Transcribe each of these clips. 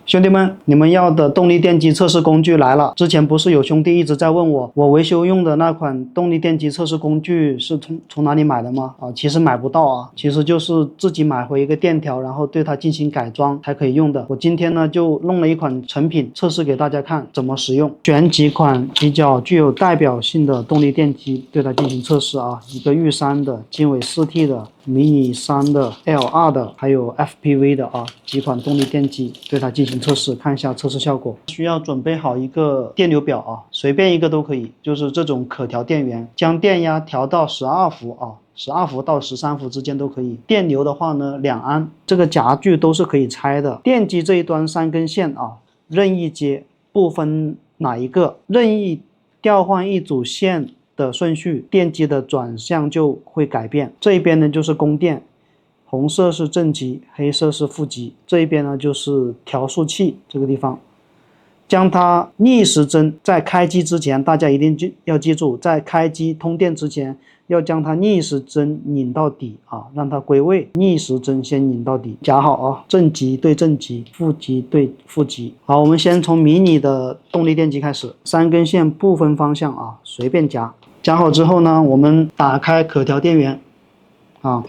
兄弟们，你们要的动力电机测试工具来了。之前不是有兄弟一直在问我，我维修用的那款动力电机测试工具是从哪里买的吗？其实买不到啊，其实就是自己买回一个电条，然后对它进行改装才可以用的。我今天呢就弄了一款成品测试给大家看怎么使用，选几款比较具有代表性的动力电机对它进行测试啊，一个玉山的、经纬 4T 的、迷你3的、L2的，还有 FPV 的啊，几款动力电机对它进行测试，看一下测试效果。需要准备好一个电流表啊，随便一个都可以，就是这种可调电源，将电压调到12伏啊，12伏到13伏之间都可以。电流的话呢，2安。这个夹具都是可以拆的。电机这一端3根线啊，任意接，不分哪一个，任意调换一组线的顺序，电机的转向就会改变。这一边呢就是供电，红色是正极，黑色是负极。这一边呢就是调速器，这个地方将它逆时针在开机之前，大家一定要记住，在开机通电之前要将它逆时针拧到底啊，让它归位，逆时针先拧到底，夹好啊，正极对正极，负极对负极。好，我们先从迷你的动力电机开始，3根线不分方向啊，随便夹。夹好之后呢，我们打开可调电源啊。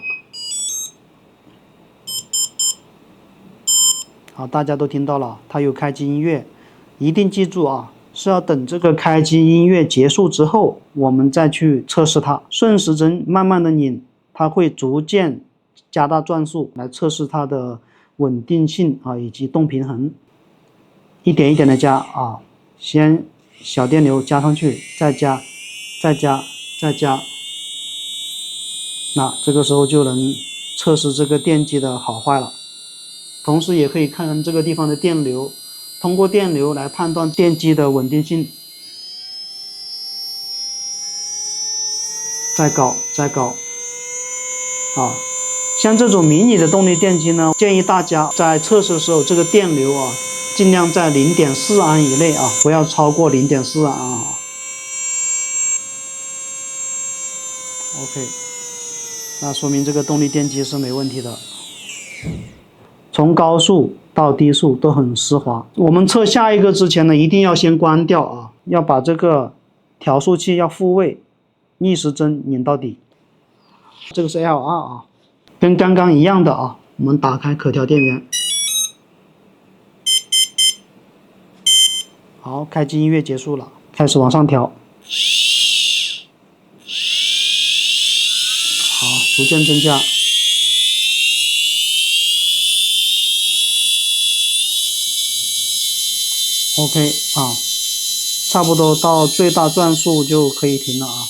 好，大家都听到了，它有开机音乐，一定记住啊，是要等这个开机音乐结束之后，我们再去测试它。顺时针慢慢的拧，它会逐渐加大转速，来测试它的稳定性啊以及动平衡。一点一点的加啊，先小电流加上去，再加，再加，再加，那这个时候就能测试这个电机的好坏了。同时也可以看看这个地方的电流，通过电流来判断电机的稳定性。再高，再高。啊，像这种迷你的动力电机呢，建议大家在测试的时候，这个电流啊，尽量在0.4安以内啊，不要超过0.4安啊。OK， 那说明这个动力电机是没问题的。从高速到低速都很丝滑。我们测下一个之前呢，一定要先关掉啊，要把这个调速器要复位，逆时针拧到底。这个是 L2啊，跟刚刚一样的啊。我们打开可调电源，好，开机音乐结束了，开始往上调，好，逐渐增加。OK 啊，差不多到最大转速就可以停了啊。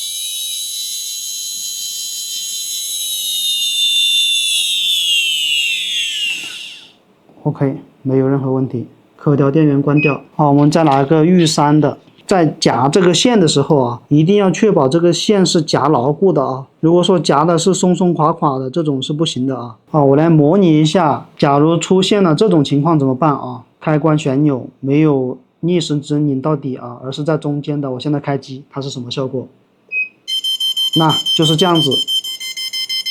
OK， 没有任何问题。可调电源关掉。好，我们再拿个玉山的，在夹这个线的时候啊，一定要确保这个线是夹牢固的啊。如果说夹的是松松垮垮的，这种是不行的啊。好，我来模拟一下，假如出现了这种情况怎么办啊？开关旋钮没有逆时针拧到底啊，而是在中间的。我现在开机，它是什么效果？那就是这样子，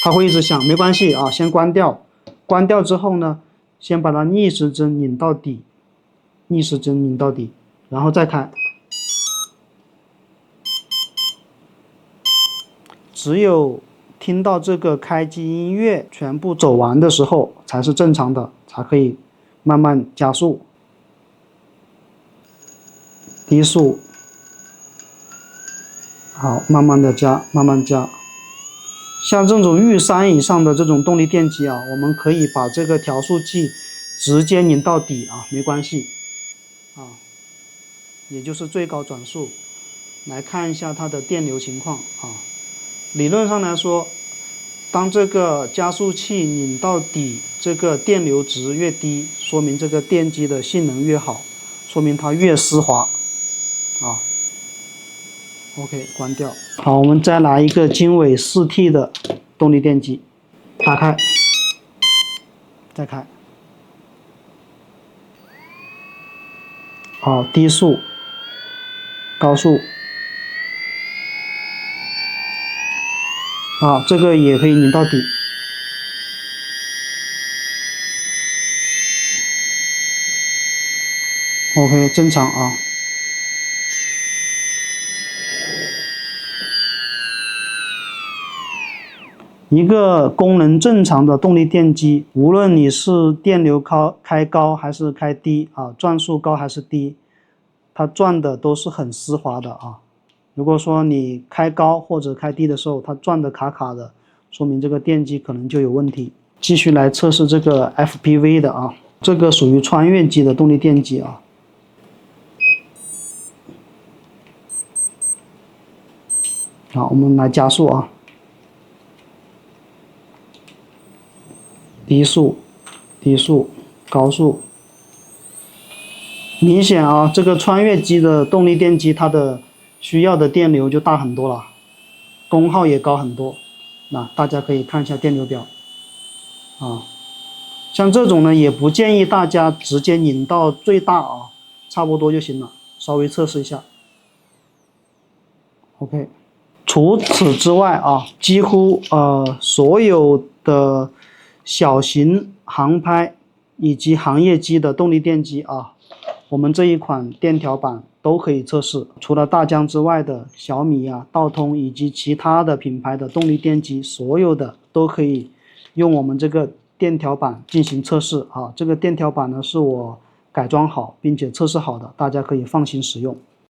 它会一直响，没关系啊，先关掉。关掉之后呢，先把它逆时针拧到底，逆时针拧到底，然后再开。只有听到这个开机音乐全部走完的时候才是正常的，才可以慢慢加速。低速，好，慢慢的加，慢慢加。像这种玉山以上的这种动力电机啊，我们可以把这个调速器直接拧到底啊，没关系啊，也就是最高转速。来看一下它的电流情况啊。理论上来说，当这个加速器拧到底，这个电流值越低，说明这个电机的性能越好，说明它越丝滑啊。OK， 关掉。好，我们再拿一个经纬 4T 的动力电机，打开，再开。好，低速，高速。啊，这个也可以拧到底。OK， 正常啊。一个功能正常的动力电机，无论你是电流开高还是开低啊，转速高还是低，它转的都是很丝滑的啊。如果说你开高或者开低的时候，它转的卡卡的，说明这个电机可能就有问题。继续来测试这个 FPV 的啊，这个属于穿越机的动力电机啊。好，我们来加速啊。低速、低速、高速，明显啊，这个穿越机的动力电机，它的需要的电流就大很多了，功耗也高很多。那大家可以看一下电流表啊，像这种呢，也不建议大家直接拧到最大啊，差不多就行了，稍微测试一下。OK， 除此之外啊，几乎所有的小型航拍以及行业机的动力电机啊，我们这一款电调板都可以测试。除了大疆之外的小米啊、道通以及其他的品牌的动力电机，所有的都可以用我们这个电调板进行测试啊。这个电调板呢是我改装好并且测试好的，大家可以放心使用。